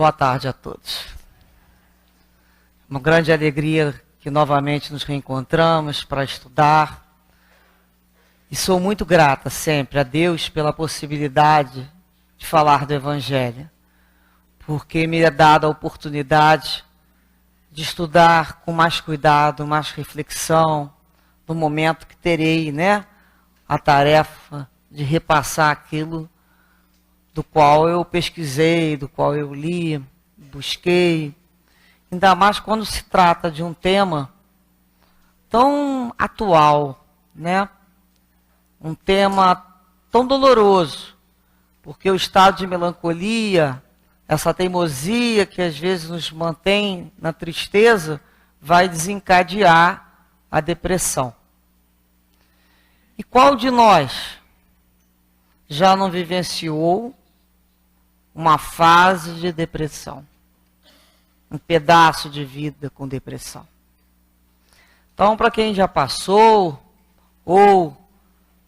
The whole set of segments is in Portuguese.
Boa tarde a todos. Uma grande alegria que novamente nos reencontramos para estudar. E sou muito grata sempre a Deus pela possibilidade de falar do Evangelho, porque me é dada a oportunidade de estudar com mais cuidado, mais reflexão, no momento que terei, a tarefa de repassar aquilo do qual eu pesquisei, do qual eu li, busquei. Ainda mais quando se trata de um tema tão atual, um tema tão doloroso, porque o estado de melancolia, essa teimosia que às vezes nos mantém na tristeza, vai desencadear a depressão. E qual de nós já não vivenciou uma fase de depressão? Um pedaço de vida com depressão. Então, para quem já passou, ou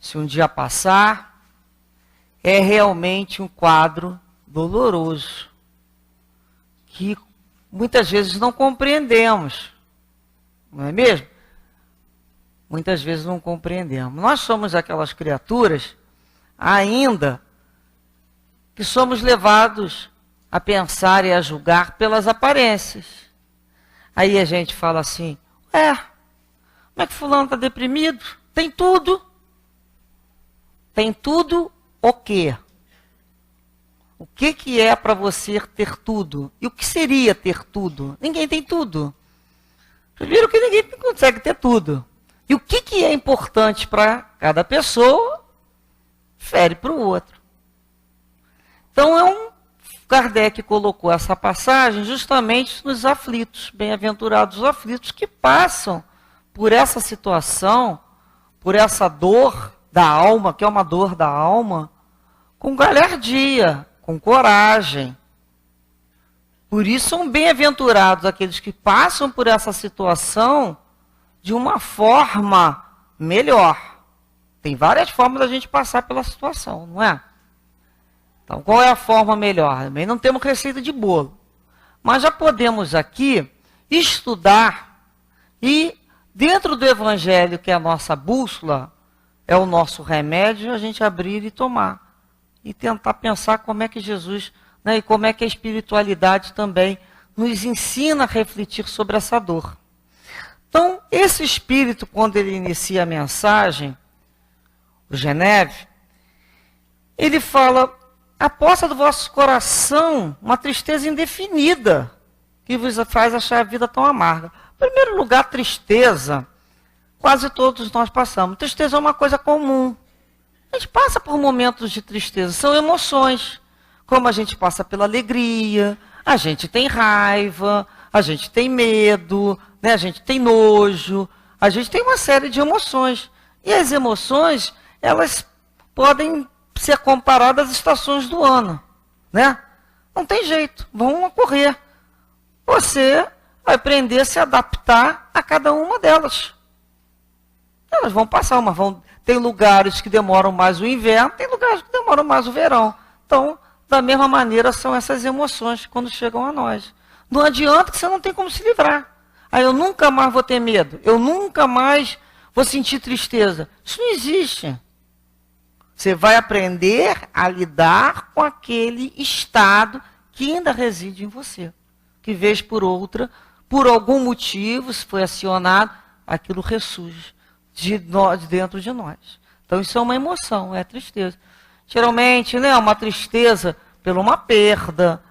se um dia passar, é realmente um quadro doloroso, que muitas vezes não compreendemos, não é mesmo? Muitas vezes não compreendemos. Nós somos aquelas criaturas, ainda, que somos levados a pensar e a julgar pelas aparências. Aí a gente fala assim, como é que fulano está deprimido? Tem tudo. Tem tudo o quê? O que é para você ter tudo? E o que seria ter tudo? Ninguém tem tudo. Primeiro que ninguém consegue ter tudo. E o que é importante para cada pessoa, fere para o outro. Então, Kardec colocou essa passagem justamente nos aflitos, bem-aventurados os aflitos, que passam por essa situação, por essa dor da alma, que é uma dor da alma, com galhardia, com coragem. Por isso são bem-aventurados aqueles que passam por essa situação de uma forma melhor. Tem várias formas da gente passar pela situação, não é? Então, qual é a forma melhor? Também não temos receita de bolo. Mas já podemos aqui estudar e, dentro do Evangelho, que é a nossa bússola, é o nosso remédio, a gente abrir e tomar. E tentar pensar como é que Jesus, e como é que a espiritualidade também nos ensina a refletir sobre essa dor. Então, esse espírito, quando ele inicia a mensagem, o Geneve, ele fala: aposta do vosso coração uma tristeza indefinida, que vos faz achar a vida tão amarga. Em primeiro lugar, tristeza, quase todos nós passamos. Tristeza é uma coisa comum. A gente passa por momentos de tristeza, são emoções. Como a gente passa pela alegria, a gente tem raiva, a gente tem medo, a gente tem nojo, a gente tem uma série de emoções. E as emoções, elas podem ser comparadas às estações do ano, Não tem jeito, vão ocorrer. Você vai aprender a se adaptar a cada uma delas. Elas vão passar, tem lugares que demoram mais o inverno, tem lugares que demoram mais o verão. Então, da mesma maneira, são essas emoções quando chegam a nós. Não adianta que você não tem como se livrar. Eu nunca mais vou ter medo, eu nunca mais vou sentir tristeza. Isso não existe. Você vai aprender a lidar com aquele estado que ainda reside em você. Que vez por outra, por algum motivo, se foi acionado, aquilo ressurge de dentro de nós. Então isso é uma emoção, é tristeza. Geralmente, uma tristeza por uma perda.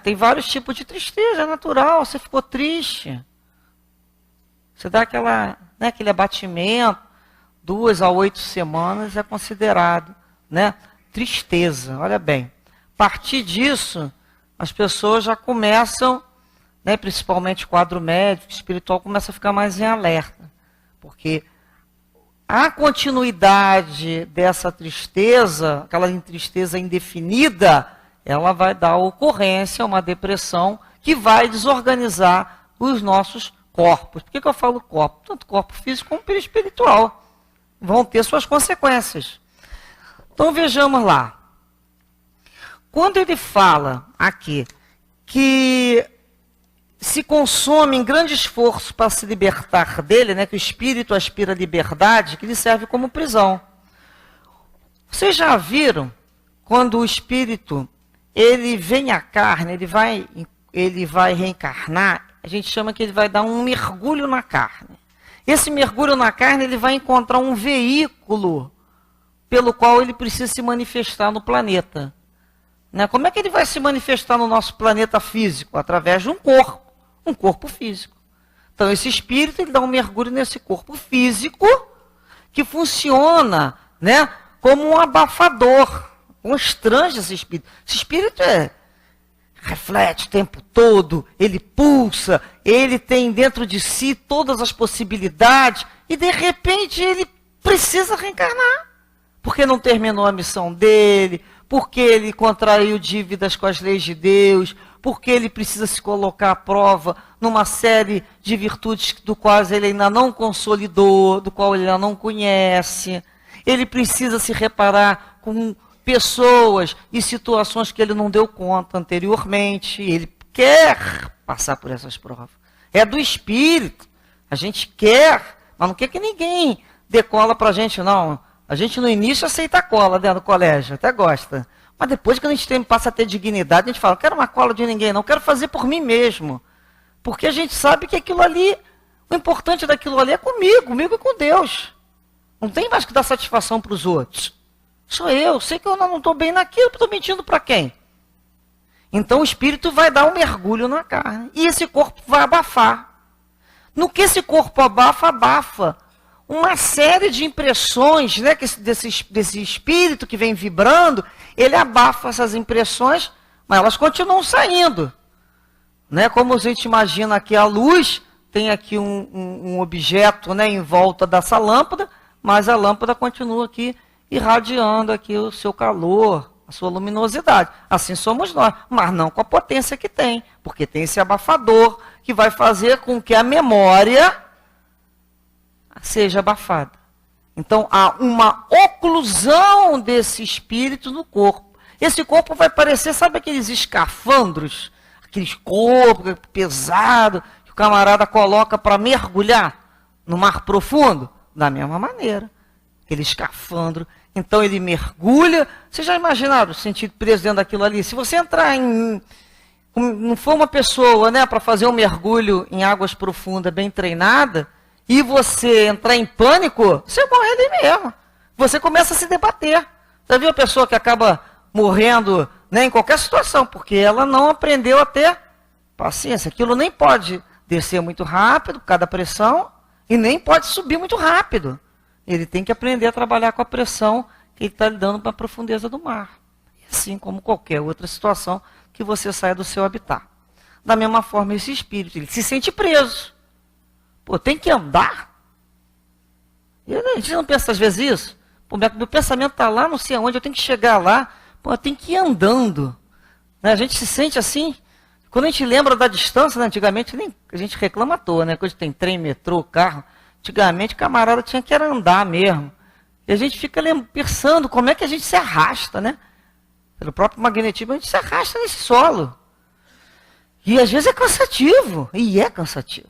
Tem vários tipos de tristeza, é natural, você ficou triste. Você dá aquele abatimento, 2 a 8 semanas é considerado tristeza. Olha bem, a partir disso, as pessoas já começam, principalmente o quadro médico, espiritual, começa a ficar mais em alerta. Porque a continuidade dessa tristeza, aquela tristeza indefinida, ela vai dar ocorrência a uma depressão que vai desorganizar os nossos corpos. Por que eu falo corpo? Tanto corpo físico como espiritual. Vão ter suas consequências. Então vejamos lá. Quando ele fala aqui que se consome em grande esforço para se libertar dele, né, que o espírito aspira à liberdade, que lhe serve como prisão. Vocês já viram quando o espírito ele vem à carne, ele vai reencarnar, a gente chama que ele vai dar um mergulho na carne. Esse mergulho na carne, ele vai encontrar um veículo pelo qual ele precisa se manifestar no planeta. Né? Como é que ele vai se manifestar no nosso planeta físico? Através de um corpo físico. Então, esse espírito, ele dá um mergulho nesse corpo físico que funciona, né, como um abafador. Constrange esse espírito. Esse espírito reflete o tempo todo, ele pulsa, ele tem dentro de si todas as possibilidades e, de repente, ele precisa reencarnar. Porque não terminou a missão dele, porque ele contraiu dívidas com as leis de Deus, porque ele precisa se colocar à prova numa série de virtudes do quais ele ainda não consolidou, do qual ele ainda não conhece. Ele precisa se reparar com pessoas e situações que ele não deu conta anteriormente. Ele quer passar por essas provas. É do espírito. A gente quer, mas não quer que ninguém dê cola para a gente, não. A gente no início aceita a cola, né, no colégio, até gosta. Mas depois que a gente passa a ter dignidade, a gente fala, não quero uma cola de ninguém, não, quero fazer por mim mesmo. Porque a gente sabe que aquilo ali, o importante daquilo ali é comigo e com Deus. Não tem mais que dar satisfação para os outros. Sou eu, sei que eu não estou bem naquilo, estou mentindo para quem? Então o espírito vai dar um mergulho na carne. E esse corpo vai abafar. No que esse corpo abafa uma série de impressões, né, desse espírito que vem vibrando, ele abafa essas impressões, mas elas continuam saindo. Né? Como a gente imagina aqui a luz, tem aqui um objeto, né, em volta dessa lâmpada, mas a lâmpada continua aqui irradiando aqui o seu calor, a sua luminosidade. Assim somos nós, mas não com a potência que tem, porque tem esse abafador que vai fazer com que a memória seja abafada. Então, há uma oclusão desse espírito no corpo. Esse corpo vai parecer, sabe aqueles escafandros? Aqueles corpos pesados que o camarada coloca para mergulhar no mar profundo? Da mesma maneira. Aquele escafandro. Então, ele mergulha. Vocês já imaginaram o sentido preso dentro daquilo ali? Se você entrar não for uma pessoa, né, para fazer um mergulho em águas profundas bem treinada, e você entrar em pânico, você morre ali mesmo. Você começa a se debater. Já viu a pessoa que acaba morrendo, né, em qualquer situação, porque ela não aprendeu a ter paciência. Aquilo nem pode descer muito rápido, por causa da pressão, e nem pode subir muito rápido. Ele tem que aprender a trabalhar com a pressão que ele está lidando para a profundeza do mar. Assim como qualquer outra situação que você saia do seu habitat. Da mesma forma, esse espírito, ele se sente preso. Pô, tem que andar? A gente não pensa às vezes isso? Pô, meu pensamento está lá, não sei aonde, eu tenho que chegar lá. Pô, eu tenho que ir andando. Né? A gente se sente assim. Quando a gente lembra da distância, né? Antigamente a gente reclama à toa, né? Quando tem trem, metrô, carro. Antigamente o camarada tinha que andar mesmo. E a gente fica pensando como é que a gente se arrasta, né? Pelo próprio magnetismo, a gente se arrasta nesse solo. E às vezes é cansativo. E é cansativo.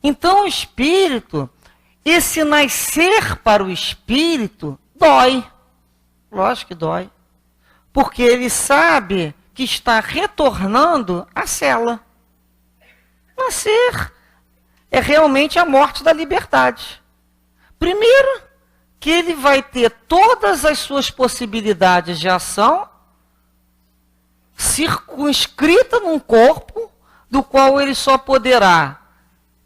Então o espírito, esse nascer para o espírito, dói. Lógico que dói. Porque ele sabe que está retornando à cela. Nascer é realmente a morte da liberdade. Primeiro, que ele vai ter todas as suas possibilidades de ação circunscrita num corpo do qual ele só poderá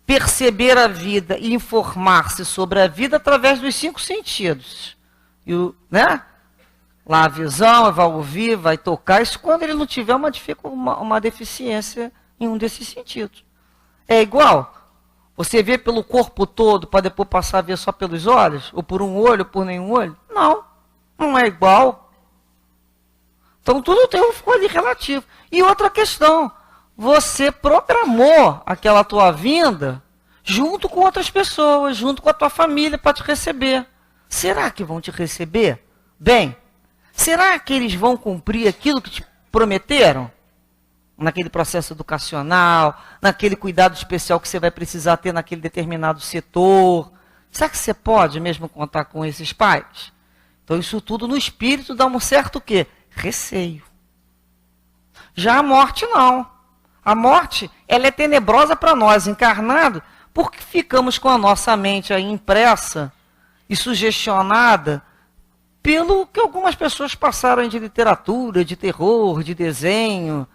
perceber a vida e informar-se sobre a vida através dos 5 sentidos. Né? Lá a visão, vai ouvir, vai tocar, isso quando ele não tiver uma deficiência em um desses sentidos. É igual, você vê pelo corpo todo para depois passar a ver só pelos olhos? Ou por um olho, ou por nenhum olho? Não, não é igual. Então tudo ficou ali relativo. E outra questão, você programou aquela tua vinda junto com outras pessoas, junto com a tua família para te receber. Será que vão te receber bem? Será que eles vão cumprir aquilo que te prometeram? naquele processo educacional, naquele cuidado especial que você vai precisar ter naquele determinado setor. Será que você pode mesmo contar com esses pais? Então isso tudo no espírito dá um certo o quê? Receio. Já a morte não. A morte, ela é tenebrosa para nós, encarnado, porque ficamos com a nossa mente aí impressa e sugestionada pelo que algumas pessoas passaram de literatura, de terror, de desenho.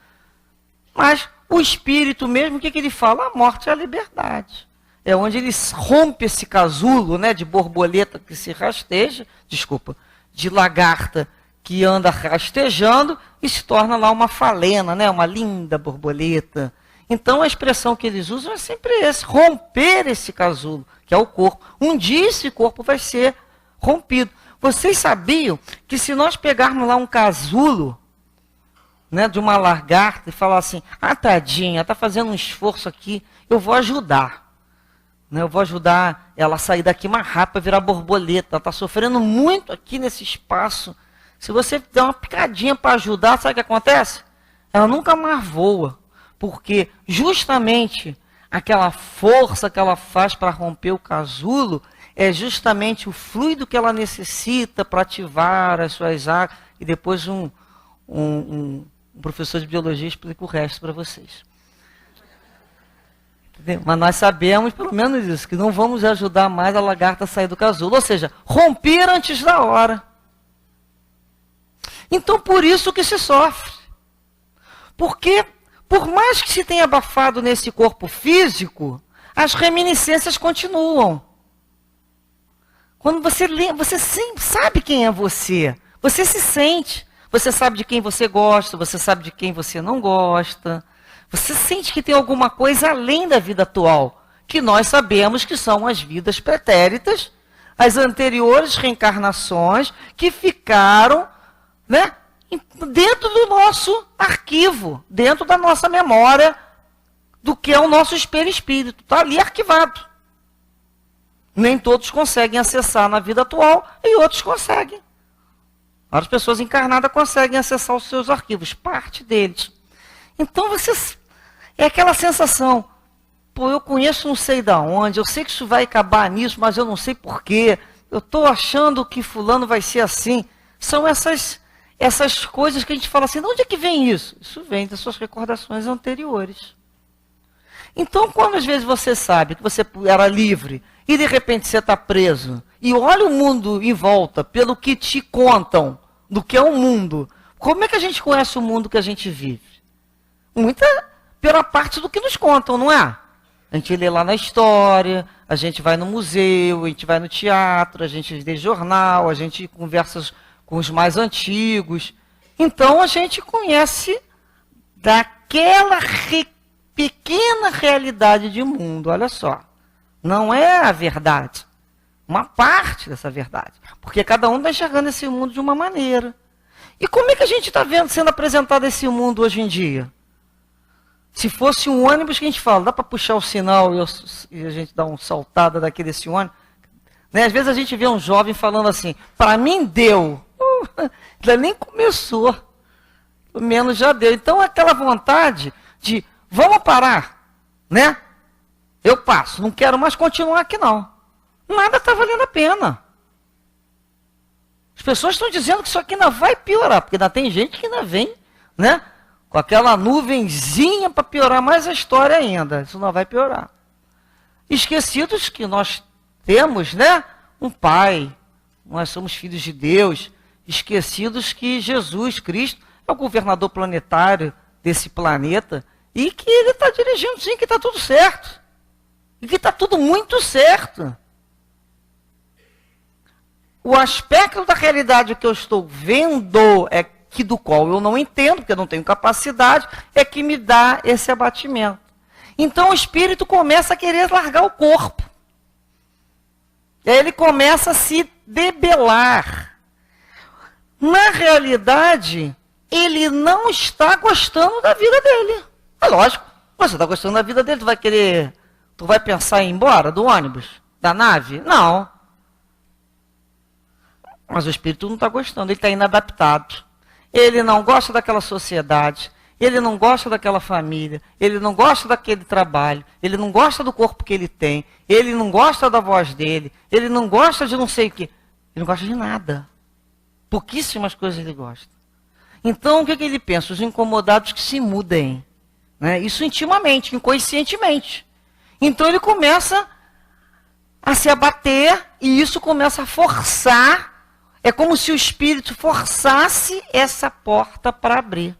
Mas o espírito mesmo, o que ele fala? A morte é a liberdade. É onde ele rompe esse casulo, né, de borboleta que se rasteja, de lagarta que anda rastejando e se torna lá uma falena, né, uma linda borboleta. Então a expressão que eles usam é sempre esse, romper esse casulo, que é o corpo. Um dia esse corpo vai ser rompido. Vocês sabiam que se nós pegarmos lá um casulo, né, de uma lagarta e falar assim, tadinha, está fazendo um esforço aqui, eu vou ajudar. Né, eu vou ajudar ela a sair daqui mais rápido, virar borboleta. Ela está sofrendo muito aqui nesse espaço. Se você der uma picadinha para ajudar, sabe o que acontece? Ela nunca mais voa. Porque justamente aquela força que ela faz para romper o casulo é justamente o fluido que ela necessita para ativar as suas águas. E depois um professor de biologia explica o resto para vocês. Entendeu? Mas nós sabemos, pelo menos isso, que não vamos ajudar mais a lagarta a sair do casulo. Ou seja, romper antes da hora. Então, por isso que se sofre. Porque, por mais que se tenha abafado nesse corpo físico, as reminiscências continuam. Quando você lê, você sempre sabe quem é você. Você se sente. Você sabe de quem você gosta, você sabe de quem você não gosta. Você sente que tem alguma coisa além da vida atual, que nós sabemos que são as vidas pretéritas, as anteriores reencarnações que ficaram, né, dentro do nosso arquivo, dentro da nossa memória, do que é o nosso espírito. Está ali arquivado. Nem todos conseguem acessar na vida atual e outros conseguem. As pessoas encarnadas conseguem acessar os seus arquivos, parte deles. Então, é aquela sensação, pô, eu conheço não sei de onde, eu sei que isso vai acabar nisso, mas eu não sei porquê. Eu estou achando que fulano vai ser assim. São essas coisas que a gente fala assim, de onde é que vem isso? Isso vem das suas recordações anteriores. Então, quando às vezes você sabe que você era livre e de repente você está preso e olha o mundo em volta pelo que te contam do que é o mundo, como é que a gente conhece o mundo que a gente vive? Muita pela parte do que nos contam, não é? A gente lê lá na história, a gente vai no museu, a gente vai no teatro, a gente lê jornal, a gente conversa com os mais antigos. Então a gente conhece daquela pequena realidade de mundo, olha só. Não é a verdade. Uma parte dessa verdade. Porque cada um está enxergando esse mundo de uma maneira. E como é que a gente está vendo sendo apresentado esse mundo hoje em dia? Se fosse um ônibus que a gente fala, dá para puxar o sinal e a gente dá uma saltada daqui desse ônibus? Né? Às vezes a gente vê um jovem falando assim, para mim deu. Já nem começou. Pelo menos já deu. Então aquela vontade de, vamos parar, né? Eu passo, não quero mais continuar aqui não. Nada está valendo a pena. As pessoas estão dizendo que isso aqui ainda vai piorar, porque ainda tem gente que ainda vem, né, com aquela nuvenzinha para piorar mais a história ainda. Isso não vai piorar. Esquecidos que nós temos, né, um Pai, nós somos filhos de Deus, esquecidos que Jesus Cristo é o governador planetário desse planeta e que Ele está dirigindo sim, que está tudo certo. E que está tudo muito certo. O aspecto da realidade que eu estou vendo, é que do qual eu não entendo, porque eu não tenho capacidade, é que me dá esse abatimento. Então o espírito começa a querer largar o corpo. Ele começa a se debelar. Na realidade, ele não está gostando da vida dele. É lógico, você está gostando da vida dele, tu vai pensar em ir embora do ônibus, da nave? Não. Mas o espírito não está gostando, ele está inadaptado. Ele não gosta daquela sociedade, Ele não gosta daquela família, ele não gosta daquele trabalho, ele não gosta do corpo que ele tem, ele não gosta da voz dele, ele não gosta de não sei o quê. Ele não gosta de nada. Pouquíssimas coisas ele gosta. Então, o que ele pensa? Os incomodados que se mudem. Né? Isso intimamente, inconscientemente. Então, ele começa a se abater e isso começa a forçar. É como se o espírito forçasse essa porta para abrir.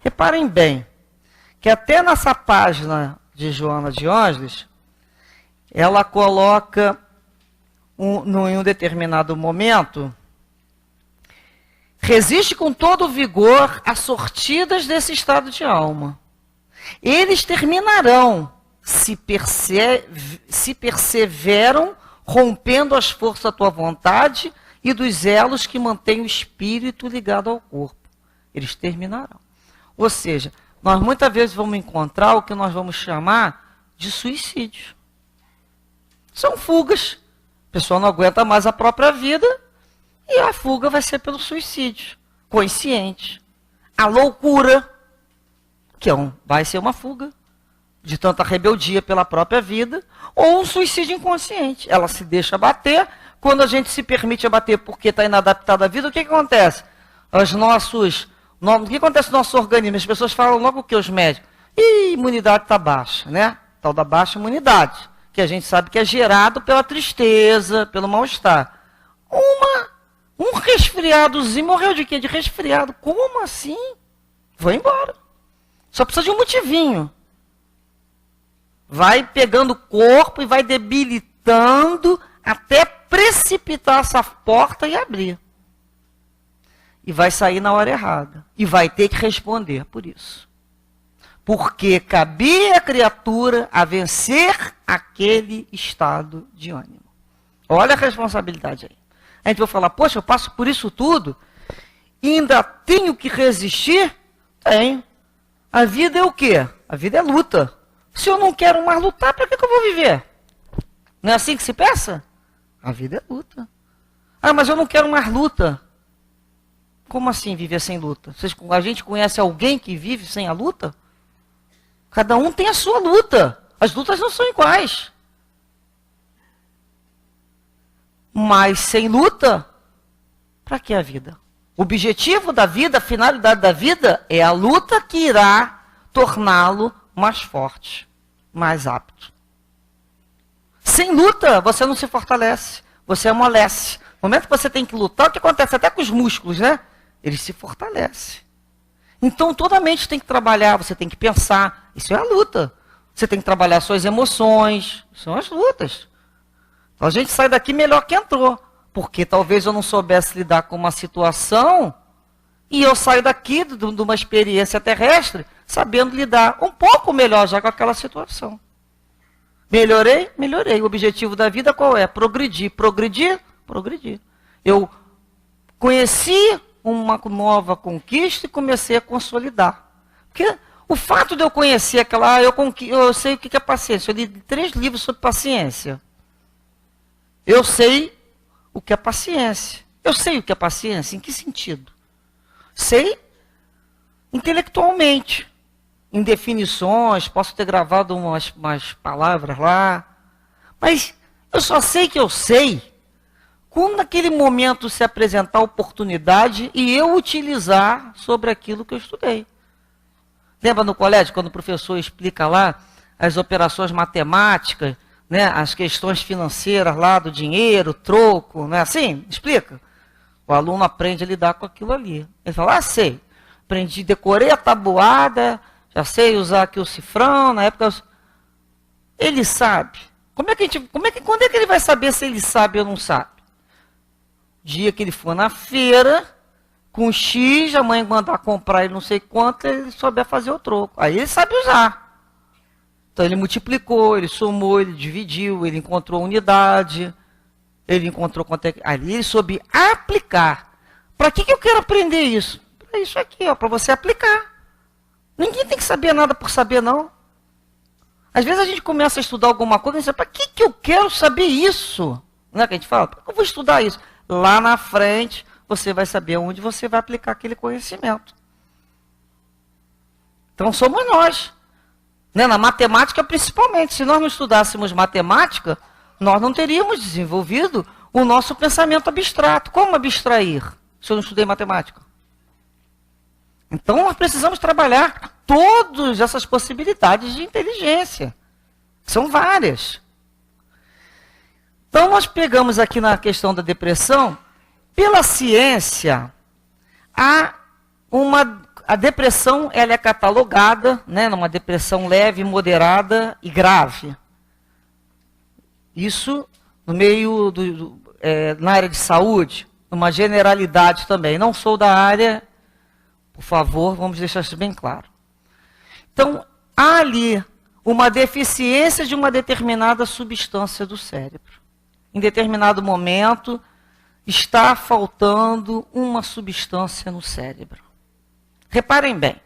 Reparem bem, que até nessa página de Joana de Ângeles, ela coloca, em um determinado momento, resiste com todo vigor às sortidas desse estado de alma. Eles terminarão, se perseveram, rompendo as forças da tua vontade e dos elos que mantêm o espírito ligado ao corpo. Eles terminarão. Ou seja, nós muitas vezes vamos encontrar o que nós vamos chamar de suicídio. São fugas. A pessoa não aguenta mais a própria vida e a fuga vai ser pelo suicídio consciente. A loucura, que vai ser uma fuga de tanta rebeldia pela própria vida, ou um suicídio inconsciente. Ela se deixa abater. Quando a gente se permite abater porque está inadaptado à vida, o que acontece? O que acontece no nosso organismo? As pessoas falam logo o que os médicos? E imunidade está baixa, né? Tal da baixa imunidade, que a gente sabe que é gerado pela tristeza, pelo mal-estar. Um resfriadozinho, morreu de quê? De resfriado. Como assim? Vou embora. Só precisa de um motivinho. Vai pegando o corpo e vai debilitando até precipitar essa porta e abrir. E vai sair na hora errada. E vai ter que responder por isso. Porque cabia a criatura a vencer aquele estado de ânimo. Olha a responsabilidade aí. A gente vai falar, poxa, eu passo por isso tudo e ainda tenho que resistir? Tenho. A vida é o quê? A vida é luta. Se eu não quero mais lutar, para que eu vou viver? Não é assim que se pensa? A vida é luta. Ah, mas eu não quero mais luta. Como assim viver sem luta? A gente conhece alguém que vive sem a luta? Cada um tem a sua luta. As lutas não são iguais. Mas sem luta, para que a vida? O objetivo da vida, a finalidade da vida é a luta que irá torná-lo mais forte, mais apto. Sem luta, você não se fortalece, você amolece. No momento que você tem que lutar, o que acontece? Até com os músculos, né? Eles se fortalecem. Então, toda a mente tem que trabalhar, você tem que pensar. Isso é a luta. Você tem que trabalhar suas emoções. São as lutas. Então, a gente sai daqui melhor que entrou. Porque talvez eu não soubesse lidar com uma situação e eu saio daqui de uma experiência terrestre sabendo lidar um pouco melhor já com aquela situação. Melhorei? Melhorei. O objetivo da vida qual é? Progredir. Progredir? Progredir. Eu conheci uma nova conquista e comecei a consolidar. Porque o fato de eu conhecer aquela... Eu sei o que é paciência. Eu li 3 livros sobre paciência. Eu sei o que é paciência. Eu sei o que é paciência. Em que sentido? Sei intelectualmente. Em definições, posso ter gravado umas palavras lá. Mas eu só sei que eu sei quando naquele momento se apresentar a oportunidade e eu utilizar sobre aquilo que eu estudei. Lembra no colégio, quando o professor explica lá as operações matemáticas, né, as questões financeiras lá do dinheiro, troco, não é assim? Explica. O aluno aprende a lidar com aquilo ali. Ele fala, sei. Aprendi, decorei a tabuada, já sei usar aqui o cifrão, na época... Ele sabe. Quando é que ele vai saber se ele sabe ou não sabe? Dia que ele for na feira, com X, a mãe mandar comprar ele não sei quanto, ele souber fazer o troco. Aí ele sabe usar. Então ele multiplicou, ele somou, ele dividiu, ele encontrou unidade, ele encontrou quanto é que... Ali ele soube aplicar. Para que eu quero aprender isso? Para isso aqui, para você aplicar. Ninguém tem que saber nada por saber, não. Às vezes a gente começa a estudar alguma coisa e diz, para que eu quero saber isso? Não é que a gente fala, para que eu vou estudar isso? Lá na frente, você vai saber onde você vai aplicar aquele conhecimento. Então somos nós. Né? Na matemática, principalmente. Se nós não estudássemos matemática, nós não teríamos desenvolvido o nosso pensamento abstrato. Como abstrair se eu não estudei matemática? Então nós precisamos trabalhar todas essas possibilidades de inteligência. São várias. Então nós pegamos aqui na questão da depressão, pela ciência, a depressão ela é catalogada, né, numa depressão leve, moderada e grave. Isso no meio na área de saúde, uma generalidade também. Não sou da área, por favor, vamos deixar isso bem claro. Então, há ali uma deficiência de uma determinada substância do cérebro. Em determinado momento, está faltando uma substância no cérebro. Reparem bem,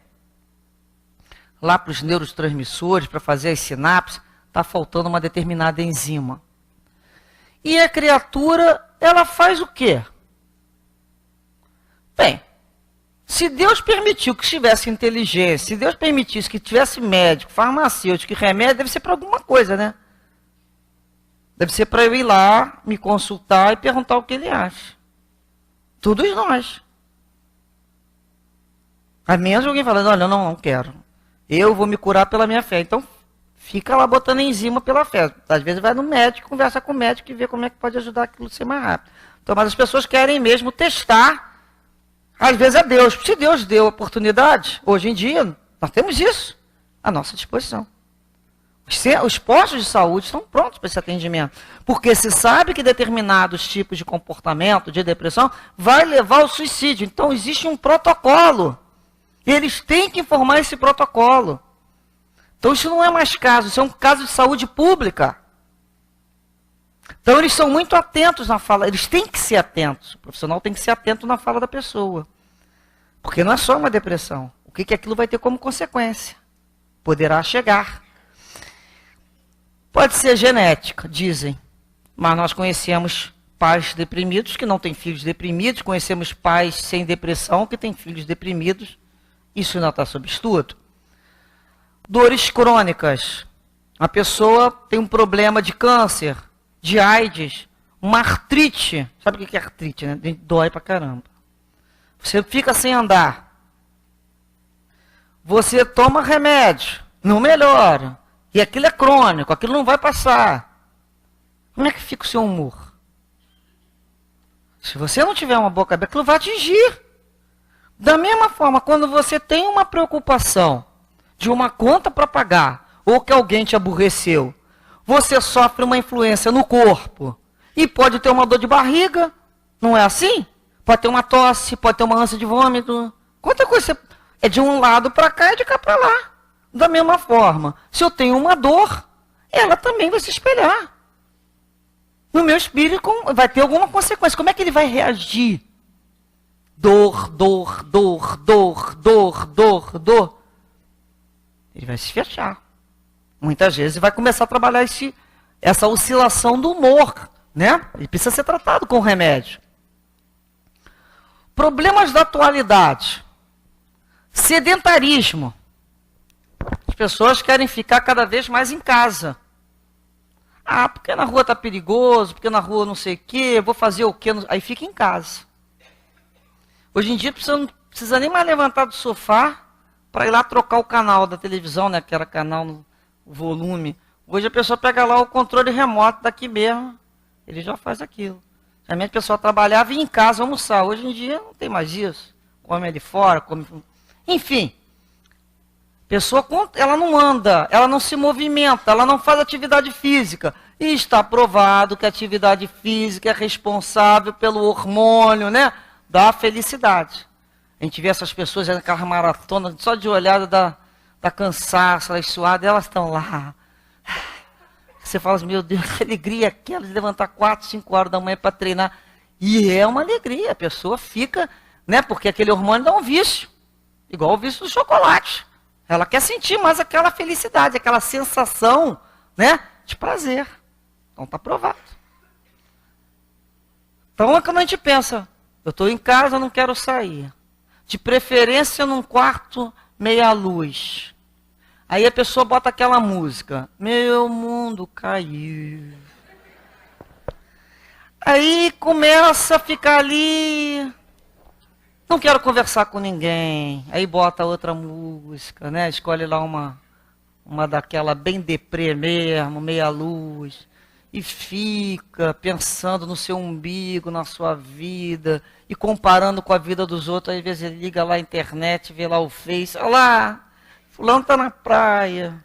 lá para os neurotransmissores, para fazer as sinapses, está faltando uma determinada enzima. E a criatura, ela faz o quê? Bem, se Deus permitiu que tivesse inteligência, se Deus permitisse que tivesse médico, farmacêutico e remédio, deve ser para alguma coisa, né? Deve ser para eu ir lá, me consultar e perguntar o que ele acha. Todos nós. A menos alguém falando, olha, não quero. Eu vou me curar pela minha fé. Então, fica lá botando enzima pela fé. Às vezes vai no médico, conversa com o médico e vê como é que pode ajudar aquilo a ser mais rápido. Então, mas as pessoas querem mesmo testar, às vezes é Deus. Se Deus deu oportunidade, hoje em dia, nós temos isso à nossa disposição. Os postos de saúde estão prontos para esse atendimento. Porque se sabe que determinados tipos de comportamento, de depressão, vai levar ao suicídio. Então, existe um protocolo. Eles têm que informar esse protocolo. Então, isso não é mais caso, isso é um caso de saúde pública. Então, eles são muito atentos na fala, eles têm que ser atentos. O profissional tem que ser atento na fala da pessoa. Porque não é só uma depressão. O que aquilo vai ter como consequência? Poderá chegar. Pode ser genética, dizem. Mas nós conhecemos pais deprimidos que não têm filhos deprimidos, conhecemos pais sem depressão que têm filhos deprimidos. Isso não está sob estudo. Dores crônicas. A pessoa tem um problema de câncer, de AIDS, uma artrite. Sabe o que é artrite, né? Dói pra caramba. Você fica sem andar. Você toma remédio, não melhora. E aquilo é crônico, aquilo não vai passar. Como é que fica o seu humor? Se você não tiver uma boa cabeça, aquilo vai atingir. Da mesma forma, quando você tem uma preocupação de uma conta para pagar, ou que alguém te aborreceu, você sofre uma influência no corpo. E pode ter uma dor de barriga, não é assim? Pode ter uma tosse, pode ter uma ânsia de vômito. Quanta coisa é de um lado para cá e de cá para lá. Da mesma forma, se eu tenho uma dor, ela também vai se espelhar. No meu espírito vai ter alguma consequência. Como é que ele vai reagir? Dor, dor, dor, dor, dor, dor, dor. Ele vai se fechar. Muitas vezes vai começar a trabalhar essa oscilação do humor, né? Ele precisa ser tratado com remédio. Problemas da atualidade. Sedentarismo. As pessoas querem ficar cada vez mais em casa. Ah, porque na rua está perigoso, porque na rua não sei o quê, vou fazer o quê? Aí fica em casa. Hoje em dia não precisa nem mais levantar do sofá para ir lá trocar o canal da televisão, né? Que era canal no volume. Hoje a pessoa pega lá o controle remoto daqui mesmo, ele já faz aquilo. Realmente a pessoa trabalhava e ia em casa almoçar. Hoje em dia não tem mais isso. Come ali fora, come... Enfim. Pessoa, ela não anda, ela não se movimenta, ela não faz atividade física. E está provado que a atividade física é responsável pelo hormônio, né, da felicidade. A gente vê essas pessoas naquela maratona, só de olhada da cansaço, elas suadas, elas estão lá. Você fala assim, meu Deus, que alegria aquela de levantar 4, 5 horas da manhã para treinar. E é uma alegria, a pessoa fica, né, porque aquele hormônio dá um vício, igual o vício do chocolate. Ela quer sentir mais aquela felicidade, aquela sensação, né, de prazer. Então está provado. Então é quando a gente pensa, eu estou em casa, eu não quero sair. De preferência num quarto meia luz. Aí a pessoa bota aquela música, meu mundo caiu. Aí começa a ficar ali, não quero conversar com ninguém. Aí bota outra música, né? Escolhe lá uma daquela bem deprê mesmo, meia luz. E fica pensando no seu umbigo, na sua vida, e comparando com a vida dos outros. Às vezes ele liga lá a internet, vê lá o Face, olha lá, fulano está na praia,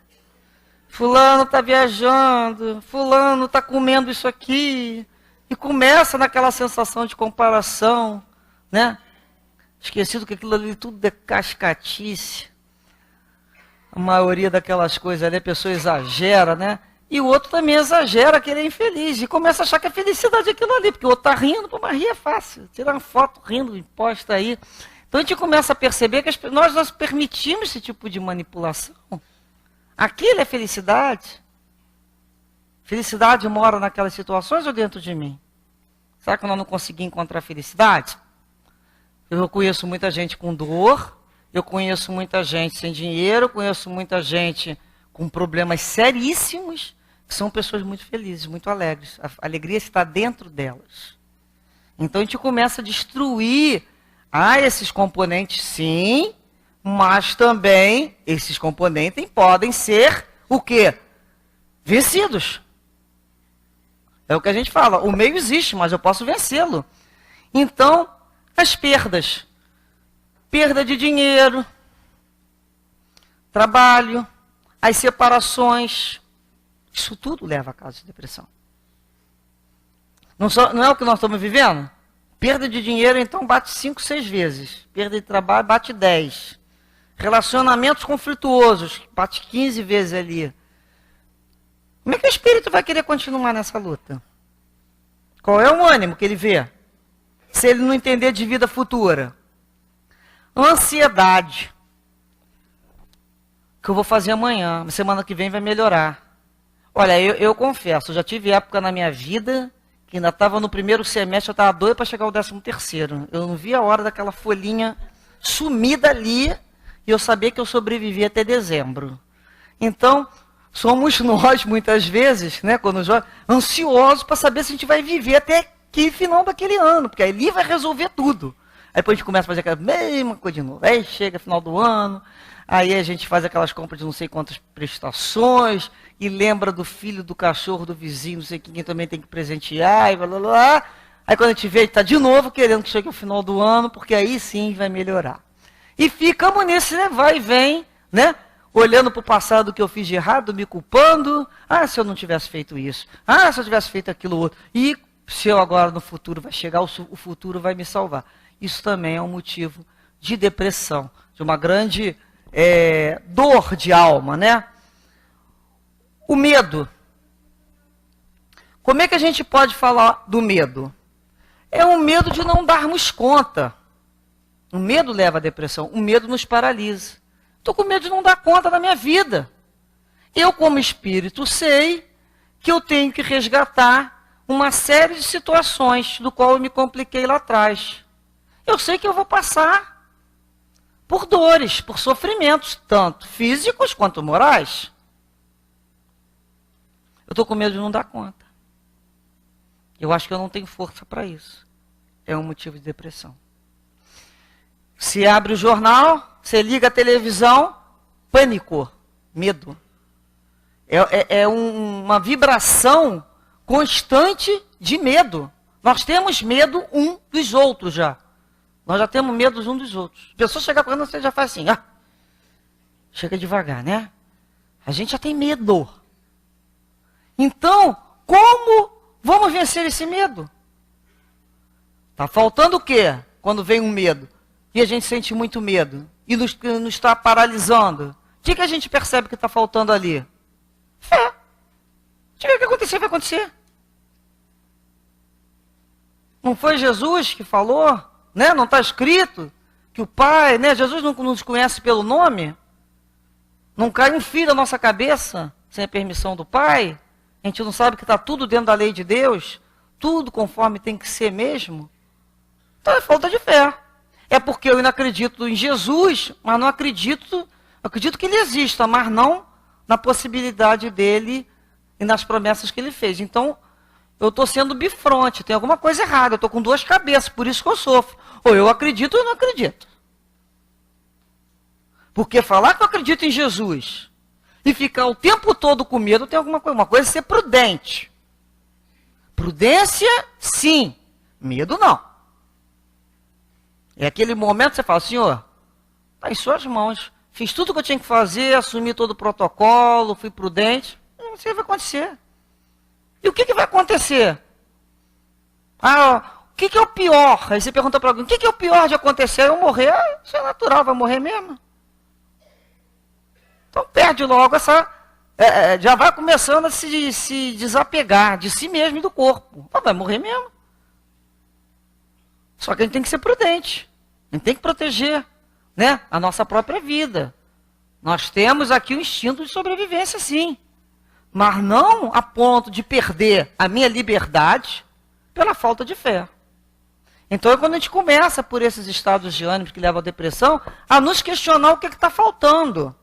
fulano está viajando, fulano está comendo isso aqui. E começa naquela sensação de comparação, né? Esquecido que aquilo ali tudo é cascatice. A maioria daquelas coisas ali a pessoa exagera, né? E o outro também exagera que ele é infeliz. E começa a achar que a felicidade é aquilo ali. Porque o outro está rindo, pô, mas rir é fácil. Tirar uma foto rindo, posta aí. Então a gente começa a perceber que nós permitimos esse tipo de manipulação. Aquilo é felicidade. Felicidade mora naquelas situações ou dentro de mim? Será que nós não conseguimos encontrar felicidade? Eu conheço muita gente com dor. Eu conheço muita gente sem dinheiro. Eu conheço muita gente com problemas seríssimos, que são pessoas muito felizes, muito alegres. A alegria está dentro delas. Então a gente começa a destruir esses componentes, sim, mas também esses componentes podem ser o quê? Vencidos. É o que a gente fala, o meio existe, mas eu posso vencê-lo. Então, as perdas. Perda de dinheiro, trabalho, as separações, isso tudo leva a casos de depressão. Não é o que nós estamos vivendo? Perda de dinheiro, então, bate 5, 6 vezes. Perda de trabalho, bate 10. Relacionamentos conflituosos, bate 15 vezes ali. Como é que o espírito vai querer continuar nessa luta? Qual é o ânimo que ele vê? Se ele não entender de vida futura. Ansiedade. Que eu vou fazer amanhã, semana que vem vai melhorar. Olha, eu confesso, eu já tive época na minha vida que ainda estava no primeiro semestre, eu estava doido para chegar ao 13º. Eu não via a hora daquela folhinha sumida ali e eu sabia que eu sobrevivia até dezembro. Então, somos nós, muitas vezes, né, quando jovens, ansiosos para saber se a gente vai viver até que final daquele ano, porque aí ali vai resolver tudo. Aí depois a gente começa a fazer aquela mesma coisa de novo. Aí chega final do ano, aí a gente faz aquelas compras de não sei quantas prestações, e lembra do filho, do cachorro, do vizinho, não sei quem também tem que presentear, e blá, blá, blá. Aí quando a gente vê, está de novo querendo que chegue o final do ano, porque aí sim vai melhorar. E ficamos nesse, né, vai e vem, né, olhando para o passado que eu fiz de errado, me culpando. Se eu não tivesse feito isso. Se eu tivesse feito aquilo outro. E se eu agora no futuro vai chegar, o futuro vai me salvar. Isso também é um motivo de depressão, de uma grande dor de alma, né? O medo. Como é que a gente pode falar do medo? É um medo de não darmos conta. O medo leva à depressão. O medo nos paralisa. Estou com medo de não dar conta da minha vida. Eu, como espírito, sei que eu tenho que resgatar uma série de situações do qual eu me compliquei lá atrás. Eu sei que eu vou passar por dores, por sofrimentos, tanto físicos quanto morais. Eu estou com medo de não dar conta. Eu acho que eu não tenho força para isso. É um motivo de depressão. Se abre o jornal, você liga a televisão, pânico, medo. É uma vibração constante de medo. Nós temos medo um dos outros já. Nós já temos medo uns dos outros. A pessoa chega para nós, você já faz assim, chega devagar, né? A gente já tem medo. Então, como vamos vencer esse medo? Está faltando o quê? Quando vem um medo. E a gente sente muito medo. E nos está paralisando. O que a gente percebe que está faltando ali? Fé. Se tiver que acontecer, vai acontecer. Não foi Jesus que falou? Né? Não está escrito que o Pai, né? Jesus não nos conhece pelo nome? Não cai um fio da nossa cabeça sem a permissão do Pai? A gente não sabe que está tudo dentro da lei de Deus? Tudo conforme tem que ser mesmo? Então é falta de fé. É porque eu não acredito em Jesus, mas não acredito, acredito que ele exista, mas não na possibilidade dele e nas promessas que ele fez. Então, eu estou sendo bifronte, tem alguma coisa errada, eu estou com duas cabeças, por isso que eu sofro. Ou eu acredito ou eu não acredito. Porque falar que eu acredito em Jesus e ficar o tempo todo com medo tem alguma coisa. Uma coisa é ser prudente. Prudência, sim. Medo, não. É aquele momento que você fala, Senhor, está em suas mãos. Fiz tudo o que eu tinha que fazer, assumi todo o protocolo, fui prudente. Não sei o que vai acontecer. E o que vai acontecer? O que é o pior? Aí você pergunta para alguém, o que é o pior de acontecer? Eu morrer? Isso é natural, vai morrer mesmo. Então perde logo essa... já vai começando a se desapegar de si mesmo e do corpo. Vai morrer mesmo. Só que a gente tem que ser prudente. A gente tem que proteger, né, a nossa própria vida. Nós temos aqui o instinto de sobrevivência, sim. Mas não a ponto de perder a minha liberdade pela falta de fé. Então é quando a gente começa por esses estados de ânimo que levam à depressão, a nos questionar o que está faltando.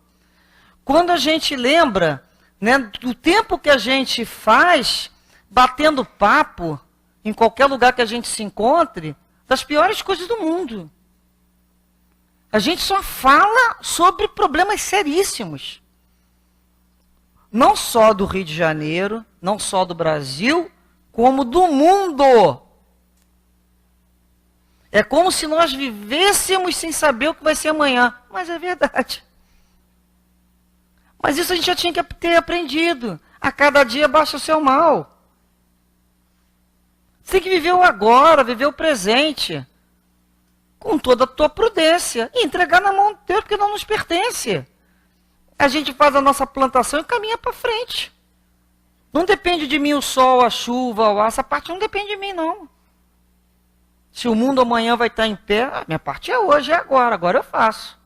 Quando a gente lembra, né, do tempo que a gente faz batendo papo em qualquer lugar que a gente se encontre, das piores coisas do mundo. A gente só fala sobre problemas seríssimos. Não só do Rio de Janeiro, não só do Brasil, como do mundo. É como se nós vivêssemos sem saber o que vai ser amanhã. Mas é verdade. Mas isso a gente já tinha que ter aprendido. A cada dia baixa o seu mal. Você tem que viver o agora, viver o presente. Com toda a tua prudência. E entregar na mão de Deus, porque não nos pertence. A gente faz a nossa plantação e caminha para frente. Não depende de mim o sol, a chuva, o ar. Essa parte não depende de mim, não. Se o mundo amanhã vai estar em pé, a minha parte é hoje, é agora. Agora eu faço.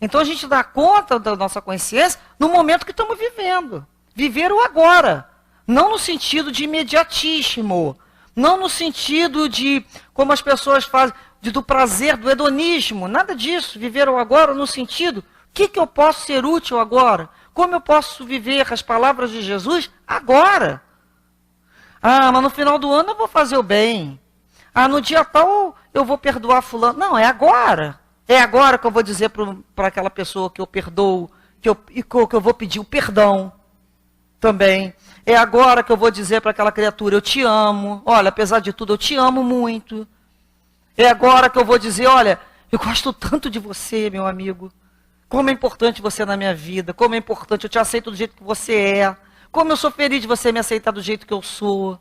Então a gente dá conta da nossa consciência no momento que estamos vivendo. Viver o agora. Não no sentido de imediatismo. Não no sentido de, como as pessoas fazem, do prazer, do hedonismo. Nada disso. Viver o agora no sentido, o que eu posso ser útil agora? Como eu posso viver as palavras de Jesus agora? Mas no final do ano eu vou fazer o bem. No dia tal eu vou perdoar fulano. Não, é agora. É agora que eu vou dizer para aquela pessoa que eu perdoo, que eu vou pedir o perdão também. É agora que eu vou dizer para aquela criatura, eu te amo. Olha, apesar de tudo, eu te amo muito. É agora que eu vou dizer, olha, eu gosto tanto de você, meu amigo. Como é importante você na minha vida. Como é importante, eu te aceito do jeito que você é. Como eu sou feliz de você me aceitar do jeito que eu sou.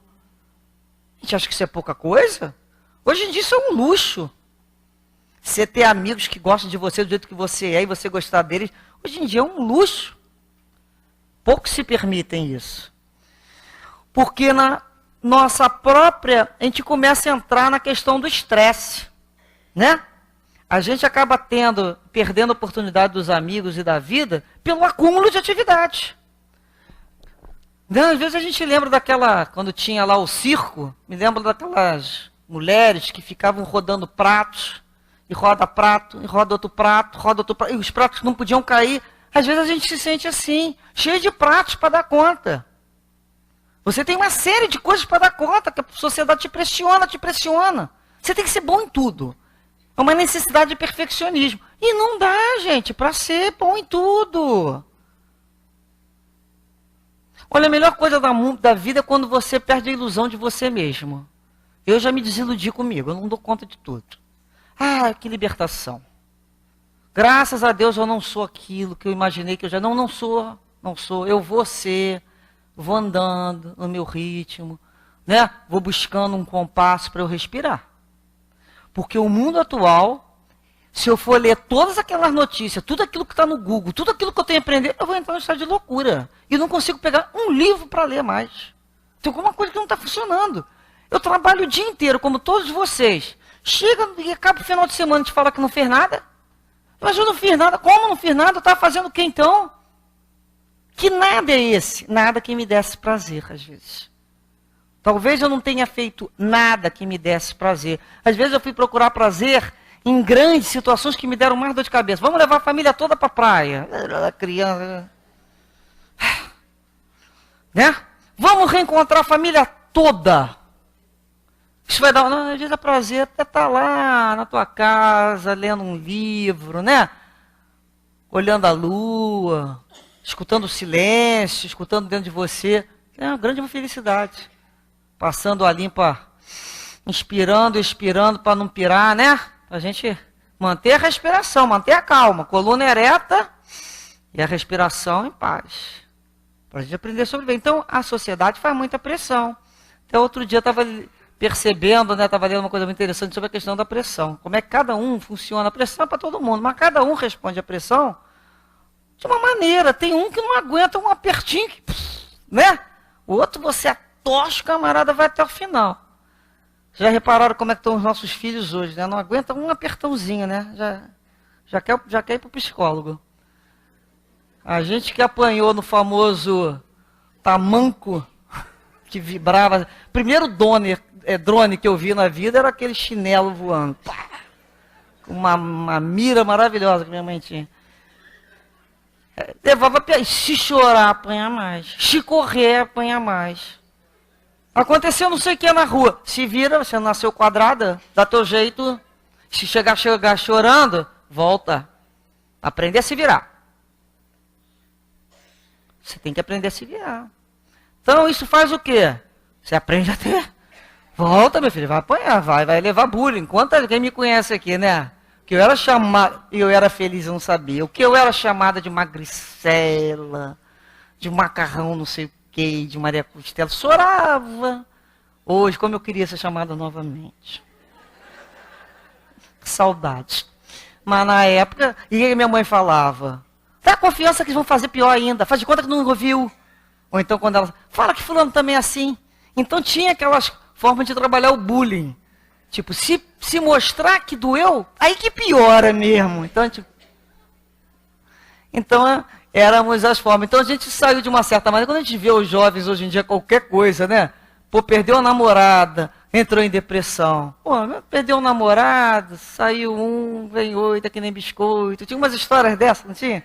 A gente acha que isso é pouca coisa? Hoje em dia isso é um luxo. Você ter amigos que gostam de você do jeito que você é e você gostar deles, hoje em dia é um luxo. Poucos se permitem isso. Porque na nossa própria, a gente começa a entrar na questão do estresse, né? A gente acaba perdendo a oportunidade dos amigos e da vida pelo acúmulo de atividade. Às vezes a gente lembra daquela, quando tinha lá o circo, me lembro daquelas mulheres que ficavam rodando pratos, e roda prato, e roda outro prato, e os pratos não podiam cair. Às vezes a gente se sente assim, cheio de pratos para dar conta. Você tem uma série de coisas para dar conta, que a sociedade te pressiona. Você tem que ser bom em tudo. É uma necessidade de perfeccionismo. E não dá, gente, para ser bom em tudo. Olha, a melhor coisa da vida é quando você perde a ilusão de você mesmo. Eu já me desiludi comigo, eu não dou conta de tudo. Que libertação. Graças a Deus eu não sou aquilo que eu imaginei que eu já... Não sou. Eu vou ser, vou andando no meu ritmo, né? Vou buscando um compasso para eu respirar. Porque o mundo atual, se eu for ler todas aquelas notícias, tudo aquilo que está no Google, tudo aquilo que eu tenho que aprender, eu vou entrar no estado de loucura. E não consigo pegar um livro para ler mais. Tem alguma coisa que não está funcionando. Eu trabalho o dia inteiro, como todos vocês. Chega e acaba o final de semana e te fala que não fez nada. Mas eu não fiz nada. Como não fiz nada? Eu estava fazendo o que então? Que nada é esse? Nada que me desse prazer, às vezes. Talvez eu não tenha feito nada que me desse prazer. Às vezes eu fui procurar prazer em grandes situações que me deram mais dor de cabeça. Vamos levar a família toda para a praia. A criança... Né? Vamos reencontrar a família toda. Isso vai dar, às vezes é prazer até estar lá na tua casa, lendo um livro, né? Olhando a lua, escutando o silêncio, escutando dentro de você. É uma grande felicidade. Passando a limpa, inspirando, expirando para não pirar, né? Para a gente manter a respiração, manter a calma, coluna ereta e a respiração em paz. Para a gente aprender a sobreviver. Então, a sociedade faz muita pressão. Até outro dia eu estava percebendo, né, estava lendo uma coisa muito interessante sobre a questão da pressão. Como é que cada um funciona. A pressão é para todo mundo, mas cada um responde à pressão de uma maneira. Tem um que não aguenta um apertinho, né? O outro você atocha, o camarada vai até o final. Já repararam como é que estão os nossos filhos hoje, né? Não aguenta um apertãozinho, né? Já quer ir para o psicólogo. A gente que apanhou no famoso tamanco, que vibrava. Primeiro drone que eu vi na vida era aquele chinelo voando. Uma mira maravilhosa que minha mãe tinha. Levava, se chorar, apanha mais. Se correr, apanha mais. Aconteceu não sei o que na rua. Se vira, você nasceu quadrada, dá teu jeito. Se chegar chorando, volta. Aprender a se virar. Você tem que aprender a se virar. Então isso faz o quê? Você aprende a ter. Volta, meu filho, vai apanhar, vai levar bullying. Quem me conhece aqui, né? Que eu era chamada, eu era feliz, eu não sabia. O que eu era chamada de magricela, de macarrão, não sei o quê, de Maria Costela. Chorava. Hoje, como eu queria ser chamada novamente. Que saudade. Mas na época, e aí minha mãe falava, dá confiança que eles vão fazer pior ainda, faz de conta que não ouviu. Ou então quando ela fala que fulano também é assim. Então tinha aquelas formas de trabalhar o bullying. Tipo, se mostrar que doeu, aí que piora mesmo. Então éramos as formas. Então a gente saiu de uma certa maneira. Quando a gente vê os jovens hoje em dia, qualquer coisa, né? Pô, perdeu a namorada, entrou em depressão. Pô, perdeu o namorado, saiu um, vem oito, é que nem biscoito. Tinha umas histórias dessas, não tinha?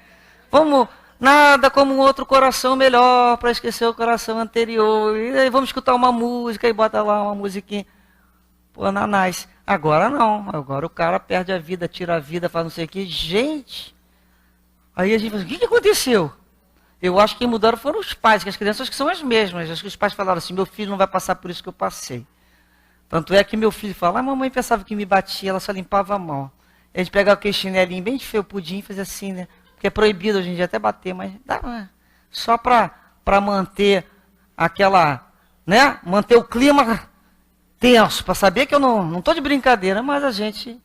Vamos, nada como um outro coração melhor para esquecer o coração anterior. E aí vamos escutar uma música e bota lá uma musiquinha. Pô, nanás. Agora não. Agora o cara perde a vida, tira a vida, faz não sei o que. Gente, aí a gente fala, o que aconteceu? Eu acho que quem mudaram foram os pais, que as crianças que são as mesmas. Acho que os pais falaram assim, meu filho não vai passar por isso que eu passei. Tanto é que meu filho fala, a mamãe pensava que me batia, ela só limpava a mão. A gente pegava aquele chinelinho bem de felpudinho e fazia assim, né? Porque é proibido hoje em dia até bater, mas dá, só para manter aquela, né? Manter o clima tenso, para saber que eu não estou de brincadeira, mas a gente,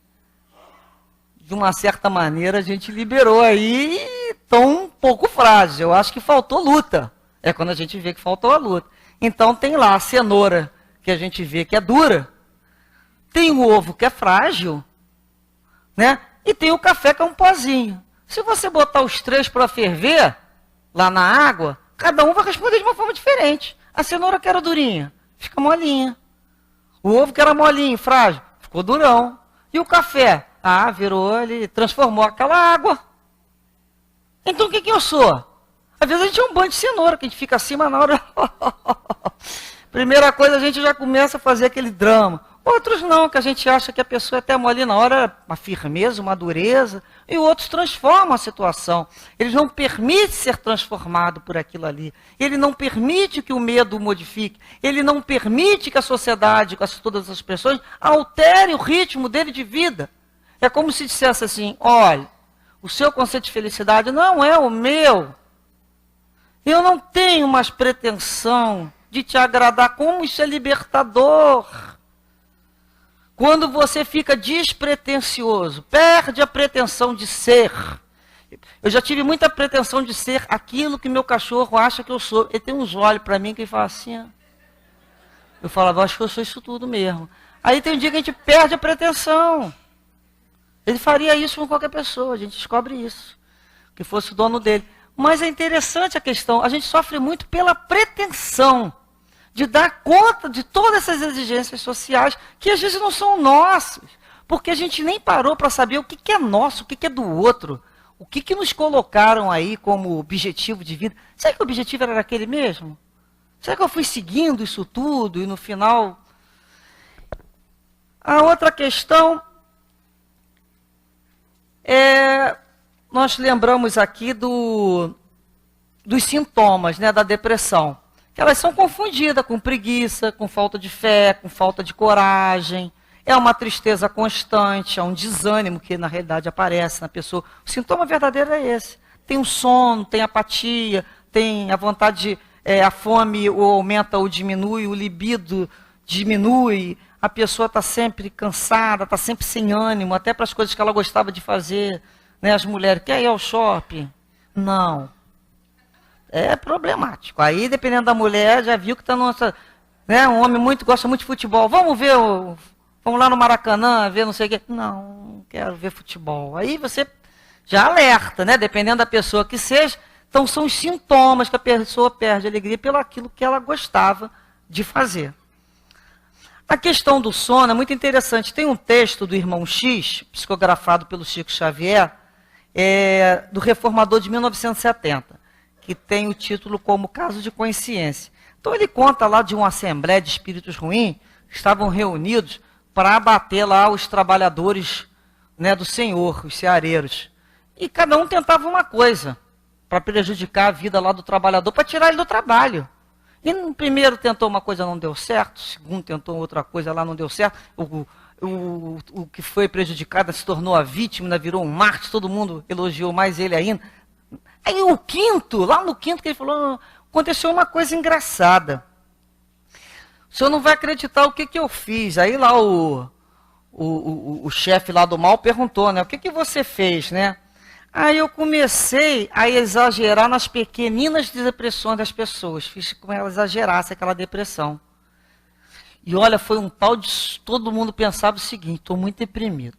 de uma certa maneira, a gente liberou aí tão um pouco frágil. Eu acho que faltou luta. É quando a gente vê que faltou a luta. Então tem lá a cenoura, que a gente vê que é dura. Tem o ovo que é frágil, né? E tem o café que é um pozinho. Se você botar os três para ferver, lá na água, cada um vai responder de uma forma diferente. A cenoura que era durinha, fica molinha. O ovo que era molinho, frágil, ficou durão. E o café? Virou, ele transformou aquela água. Então o que eu sou? Às vezes a gente é um banho de cenoura, que a gente fica acima na hora. Primeira coisa, a gente já começa a fazer aquele drama. Outros não, que a gente acha que a pessoa é até ali na hora, uma firmeza, uma dureza. E outros transformam a situação. Eles não permitem ser transformado por aquilo ali. Ele não permite que o medo o modifique. Ele não permite que a sociedade, com todas as pessoas, altere o ritmo dele de vida. É como se dissesse assim, olha, o seu conceito de felicidade não é o meu. Eu não tenho mais pretensão de te agradar. Como isso é libertador. Quando você fica despretensioso, perde a pretensão de ser. Eu já tive muita pretensão de ser aquilo que meu cachorro acha que eu sou. Ele tem uns olhos para mim que ele fala assim. Eu falava, acho que eu sou isso tudo mesmo. Aí tem um dia que a gente perde a pretensão. Ele faria isso com qualquer pessoa, a gente descobre isso. Que fosse o dono dele. Mas é interessante a questão, a gente sofre muito pela pretensão de dar conta de todas essas exigências sociais que às vezes não são nossas. Porque a gente nem parou para saber o que é nosso, o que é do outro. O que nos colocaram aí como objetivo de vida. Será que o objetivo era aquele mesmo? Será que eu fui seguindo isso tudo e no final... A outra questão é... Nós lembramos aqui dos sintomas, né, da depressão. Que elas são confundidas com preguiça, com falta de fé, com falta de coragem. É uma tristeza constante, é um desânimo que na realidade aparece na pessoa. O sintoma verdadeiro é esse. Tem um sono, tem apatia, tem a vontade, a fome ou aumenta ou diminui, o libido diminui, a pessoa está sempre cansada, está sempre sem ânimo, até para as coisas que ela gostava de fazer. Né? As mulheres, quer ir ao shopping? Não. É problemático. Aí, dependendo da mulher, já viu que está nossa... Né? Um homem gosta muito de futebol. Vamos ver Vamos lá no Maracanã, ver não sei o quê. Não quero ver futebol. Aí você já alerta, né? Dependendo da pessoa que seja. Então, são os sintomas que a pessoa perde a alegria pelo aquilo que ela gostava de fazer. A questão do sono é muito interessante. Tem um texto do Irmão X, psicografado pelo Chico Xavier, do Reformador de 1970, que tem o título como Caso de Consciência. Então, ele conta lá de uma assembleia de espíritos ruins, que estavam reunidos para abater lá os trabalhadores, né, do Senhor, os ceareiros. E cada um tentava uma coisa para prejudicar a vida lá do trabalhador, para tirar ele do trabalho. E no primeiro tentou uma coisa, não deu certo. O segundo tentou outra coisa, lá não deu certo. O que foi prejudicado se tornou a vítima, virou um mártir, todo mundo elogiou mais ele ainda. Aí o quinto, lá no quinto que ele falou, aconteceu uma coisa engraçada. O senhor não vai acreditar o que eu fiz. Aí lá o chefe lá do mal perguntou, né? O que você fez, né? Aí eu comecei a exagerar nas pequeninas depressões das pessoas. Fiz com ela exagerasse aquela depressão. E olha, foi um tal de... Todo mundo pensava o seguinte, estou muito deprimido.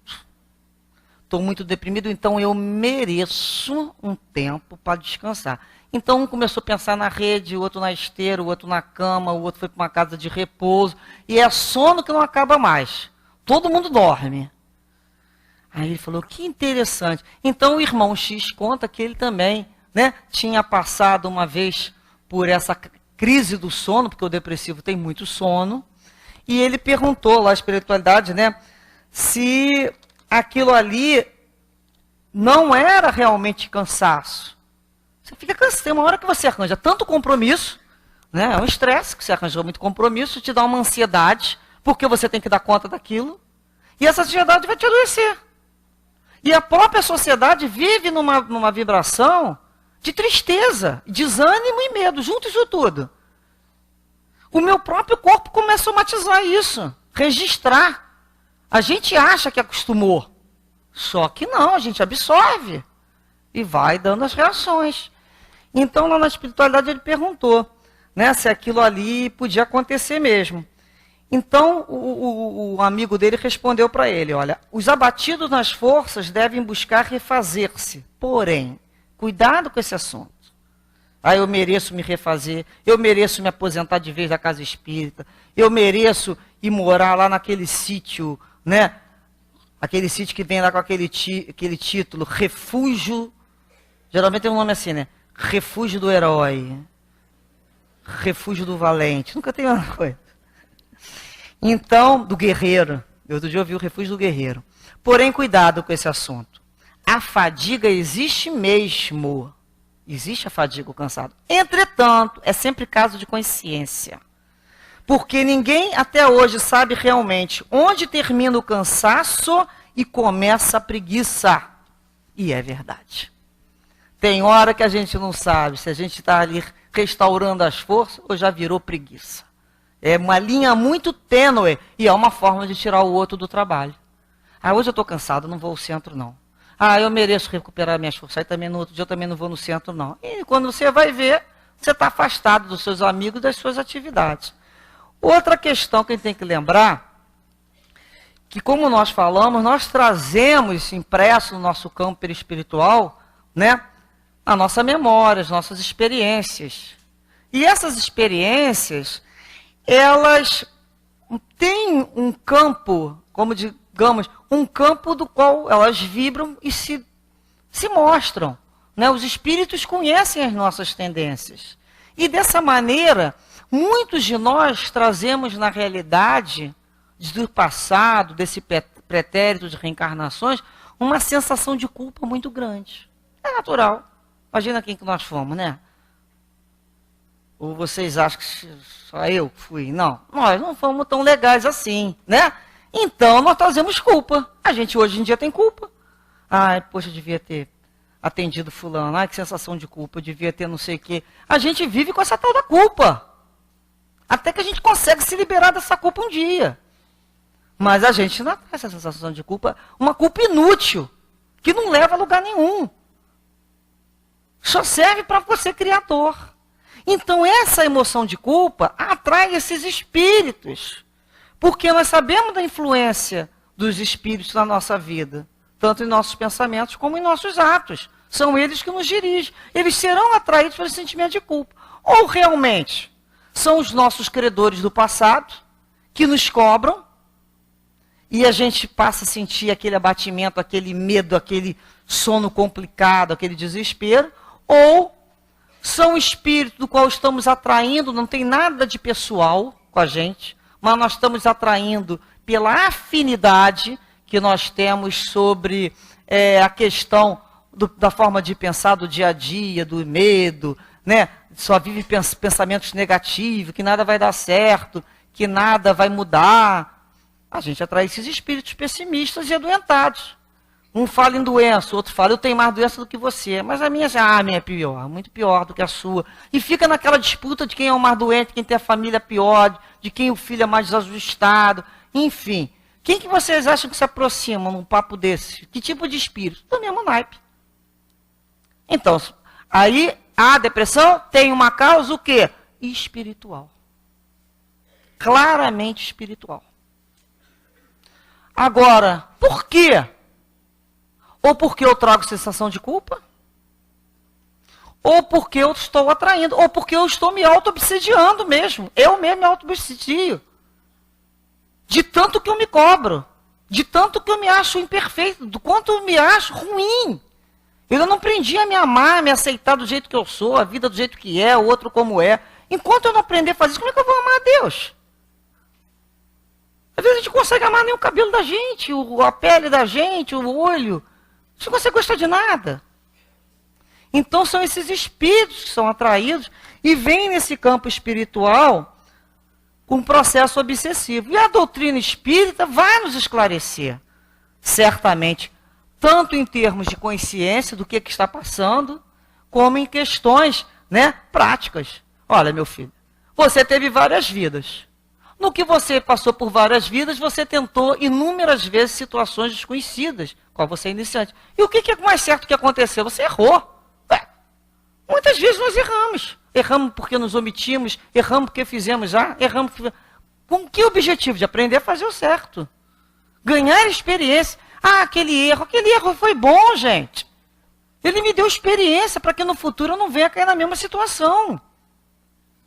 Estou muito deprimido, então eu mereço um tempo para descansar. Então um começou a pensar na rede, o outro na esteira, o outro na cama, o outro foi para uma casa de repouso. E é sono que não acaba mais. Todo mundo dorme. Aí ele falou, que interessante. Então o irmão X conta que ele também, né, tinha passado uma vez por essa crise do sono, porque o depressivo tem muito sono. E ele perguntou lá à espiritualidade, né, se aquilo ali não era realmente cansaço. Você fica cansado, tem uma hora que você arranja tanto compromisso, né, é um estresse, que você arranjou muito compromisso, te dá uma ansiedade, porque você tem que dar conta daquilo, e essa ansiedade vai te adoecer. E a própria sociedade vive numa vibração de tristeza, desânimo e medo, junto isso tudo. O meu próprio corpo começa a somatizar isso, registrar. A gente acha que acostumou, só que não, a gente absorve e vai dando as reações. Então, lá na espiritualidade, ele perguntou, né, se aquilo ali podia acontecer mesmo. Então, o amigo dele respondeu para ele, olha, os abatidos nas forças devem buscar refazer-se, porém, cuidado com esse assunto. Ah, eu mereço me refazer, eu mereço me aposentar de vez da casa espírita, eu mereço ir morar lá naquele sítio, né? Aquele sítio que vem lá com aquele título, Refúgio, geralmente tem um nome assim, né? Refúgio do Herói, Refúgio do Valente, nunca tem uma coisa. Então, do guerreiro. Eu outro dia ouvi o refúgio do guerreiro. Porém, cuidado com esse assunto. A fadiga existe mesmo. Existe a fadiga, o cansado. Entretanto, é sempre caso de consciência. Porque ninguém até hoje sabe realmente onde termina o cansaço e começa a preguiça. E é verdade. Tem hora que a gente não sabe se a gente está ali restaurando as forças ou já virou preguiça. É uma linha muito tênue e é uma forma de tirar o outro do trabalho. Ah, hoje eu estou cansado, não vou ao centro não. Ah, eu mereço recuperar minhas forças. Aí também no outro dia eu também não vou no centro não. E quando você vai ver, você está afastado dos seus amigos e das suas atividades. Outra questão que a gente tem que lembrar, que como nós falamos, nós trazemos impresso no nosso campo perispiritual, né, a nossa memória, as nossas experiências. E essas experiências, elas têm um campo, como digamos, um campo do qual elas vibram e se mostram. Né? Os espíritos conhecem as nossas tendências. E dessa maneira, muitos de nós trazemos na realidade do passado, desse pretérito de reencarnações, uma sensação de culpa muito grande. É natural. Imagina quem que nós fomos, né? Ou vocês acham que só eu fui? Não, nós não fomos tão legais assim, né? Então, nós trazemos culpa. A gente hoje em dia tem culpa. Ai, poxa, eu devia ter atendido fulano. Ai, que sensação de culpa, eu devia ter não sei o quê. A gente vive com essa tal da culpa. Até que a gente consegue se liberar dessa culpa um dia. Mas a gente não traz essa sensação de culpa, uma culpa inútil, que não leva a lugar nenhum. Só serve para você criador. Então essa emoção de culpa atrai esses espíritos. Porque nós sabemos da influência dos espíritos na nossa vida. Tanto em nossos pensamentos como em nossos atos. São eles que nos dirigem. Eles serão atraídos pelo sentimento de culpa. Ou realmente são os nossos credores do passado que nos cobram. E a gente passa a sentir aquele abatimento, aquele medo, aquele sono complicado, aquele desespero. Ou são espíritos do qual estamos atraindo, não tem nada de pessoal com a gente, mas nós estamos atraindo pela afinidade que nós temos sobre a questão da forma de pensar do dia a dia, do medo, né? Só vive pensamentos negativos, que nada vai dar certo, que nada vai mudar. A gente atrai esses espíritos pessimistas e adoentados. Um fala em doença, o outro fala, eu tenho mais doença do que você. Mas a minha é pior, muito pior do que a sua. E fica naquela disputa de quem é o mais doente, quem tem a família pior, de quem o filho é mais desajustado. Enfim, quem que vocês acham que se aproxima num papo desse? Que tipo de espírito? Do mesmo naipe. Então, aí a depressão tem uma causa o quê? Espiritual. Claramente espiritual. Agora, por quê? Ou porque eu trago sensação de culpa, ou porque eu estou atraindo, ou porque eu estou me auto-obsidiando mesmo. Eu mesmo me auto-obsidio. De tanto que eu me cobro, de tanto que eu me acho imperfeito, do quanto eu me acho ruim. Eu não aprendi a me amar, a me aceitar do jeito que eu sou, a vida do jeito que é, o outro como é. Enquanto eu não aprender a fazer isso, como é que eu vou amar a Deus? Às vezes a gente consegue amar nem o cabelo da gente, a pele da gente, o olho. A gente não consegue gostar de nada. Então são esses espíritos que são atraídos e vêm nesse campo espiritual com um processo obsessivo. E a doutrina espírita vai nos esclarecer, certamente, tanto em termos de consciência do que está passando, como em questões, né, práticas. Olha, meu filho, você teve várias vidas. No que você passou por várias vidas, você tentou inúmeras vezes situações desconhecidas, qual você é iniciante. E o que é mais certo que aconteceu? Você errou. Muitas vezes nós erramos. Erramos porque nos omitimos, erramos porque fizemos erramos porque... Com que objetivo? De aprender a fazer o certo. Ganhar experiência. Aquele erro foi bom, gente. Ele me deu experiência para que no futuro eu não venha cair na mesma situação.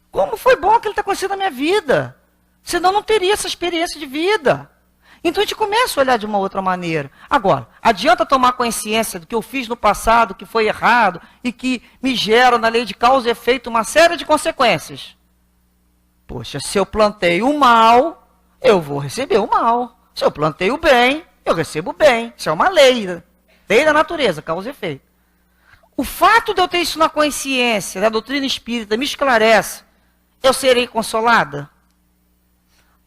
Como foi bom aquilo que está acontecendo na minha vida. Senão não teria essa experiência de vida. Então a gente começa a olhar de uma outra maneira. Agora, adianta tomar consciência do que eu fiz no passado, que foi errado, e que me gera na lei de causa e efeito uma série de consequências. Poxa, se eu plantei o mal, eu vou receber o mal. Se eu plantei o bem, eu recebo o bem. Isso é uma lei da natureza, causa e efeito. O fato de eu ter isso na consciência, da doutrina espírita, me esclarece, eu serei consolada?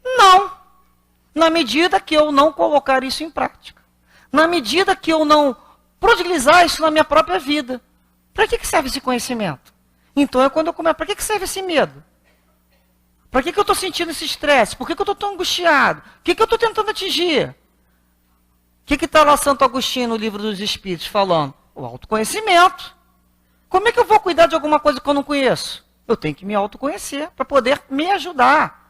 Não. Na medida que eu não colocar isso em prática. Na medida que eu não prodigalizar isso na minha própria vida. Para que serve esse conhecimento? Então é quando eu começo. Para que serve esse medo? Para que eu estou sentindo esse estresse? Por que eu estou tão angustiado? O que eu estou tentando atingir? O que está lá Santo Agostinho no Livro dos Espíritos falando? O autoconhecimento. Como é que eu vou cuidar de alguma coisa que eu não conheço? Eu tenho que me autoconhecer para poder me ajudar.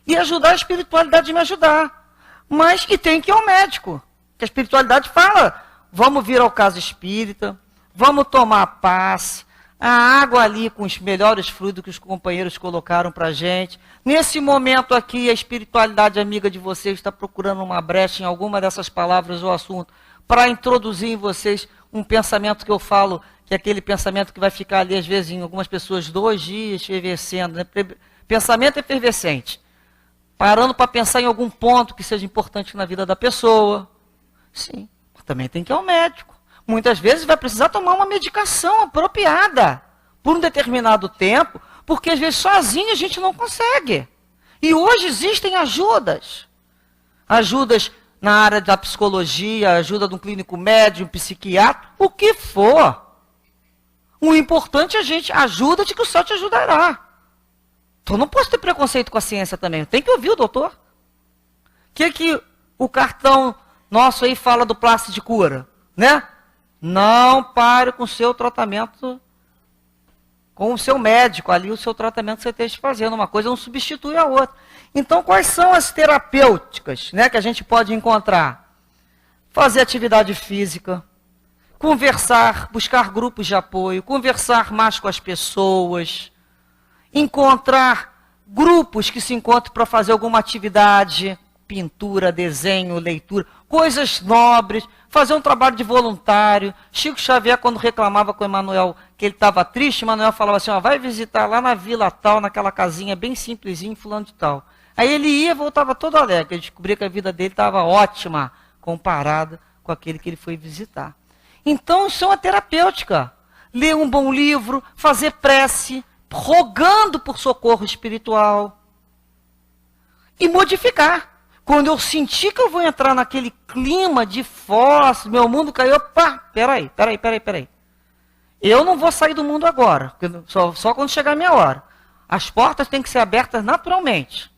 E ajudar a espiritualidade a me ajudar. Mas que tem que ir ao médico. Que a espiritualidade fala, vamos vir ao caso espírita, vamos tomar paz, a água ali com os melhores frutos que os companheiros colocaram para a gente. Nesse momento aqui, a espiritualidade amiga de vocês está procurando uma brecha em alguma dessas palavras ou assunto para introduzir em vocês um pensamento que eu falo, que é aquele pensamento que vai ficar ali, às vezes, em algumas pessoas, 2 dias, efervescendo. Né? Pensamento efervescente. Parando para pensar em algum ponto que seja importante na vida da pessoa. Sim, também tem que ir ao médico. Muitas vezes vai precisar tomar uma medicação apropriada por um determinado tempo, porque às vezes sozinho a gente não consegue. E hoje existem ajudas. Ajudas na área da psicologia, ajuda de um clínico médico, um psiquiatra, o que for. O importante é a gente ajuda de que o céu te ajudará. Então não posso ter preconceito com a ciência também. Tem que ouvir o doutor. O que o cartão nosso aí fala do plástico de cura, né? Não pare com o seu tratamento, com o seu médico ali, o seu tratamento que você esteja fazendo. Uma coisa não substitui a outra. Então, quais são as terapêuticas, né, que a gente pode encontrar? Fazer atividade física, conversar, buscar grupos de apoio, conversar mais com as pessoas, encontrar grupos que se encontram para fazer alguma atividade, pintura, desenho, leitura, coisas nobres, fazer um trabalho de voluntário. Chico Xavier, quando reclamava com Emmanuel que ele estava triste, Emmanuel falava assim, ó, vai visitar lá na vila tal, naquela casinha bem simplesinha, fulano de tal. Aí ele ia e voltava todo alegre, ele descobria que a vida dele estava ótima, comparada com aquele que ele foi visitar. Então, isso é uma terapêutica. Ler um bom livro, fazer prece, rogando por socorro espiritual. E modificar. Quando eu sentir que eu vou entrar naquele clima de fósforo, meu mundo caiu, peraí. Eu não vou sair do mundo agora, só quando chegar a minha hora. As portas têm que ser abertas naturalmente.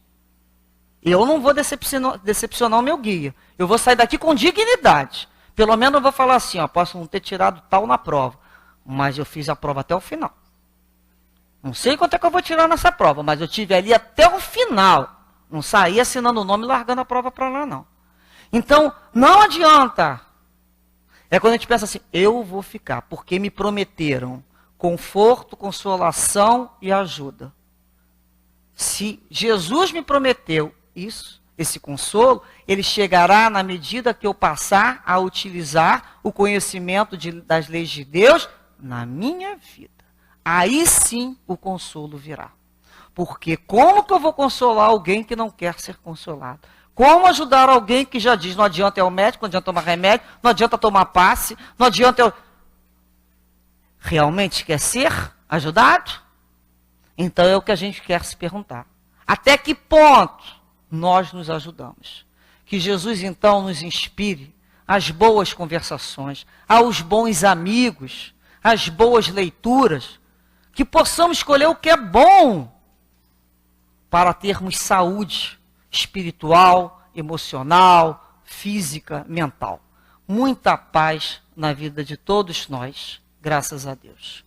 Eu não vou decepcionar o meu guia. Eu vou sair daqui com dignidade. Pelo menos eu vou falar assim, ó, posso não ter tirado tal na prova, mas eu fiz a prova até o final. Não sei quanto é que eu vou tirar nessa prova, mas eu tive ali até o final. Não saí assinando o nome e largando a prova para lá, não. Então, não adianta. É quando a gente pensa assim, eu vou ficar, porque me prometeram conforto, consolação e ajuda. Se Jesus me prometeu isso, esse consolo, ele chegará na medida que eu passar a utilizar o conhecimento das leis de Deus na minha vida. Aí sim o consolo virá. Porque como que eu vou consolar alguém que não quer ser consolado? Como ajudar alguém que já diz, não adianta ir ao médico, não adianta tomar remédio, não adianta tomar passe, não adianta eu... Realmente quer ser ajudado? Então é o que a gente quer se perguntar. Até que ponto nós nos ajudamos? Que Jesus então nos inspire às boas conversações, aos bons amigos, às boas leituras, que possamos escolher o que é bom, para termos saúde espiritual, emocional, física, mental. Muita paz na vida de todos nós, graças a Deus.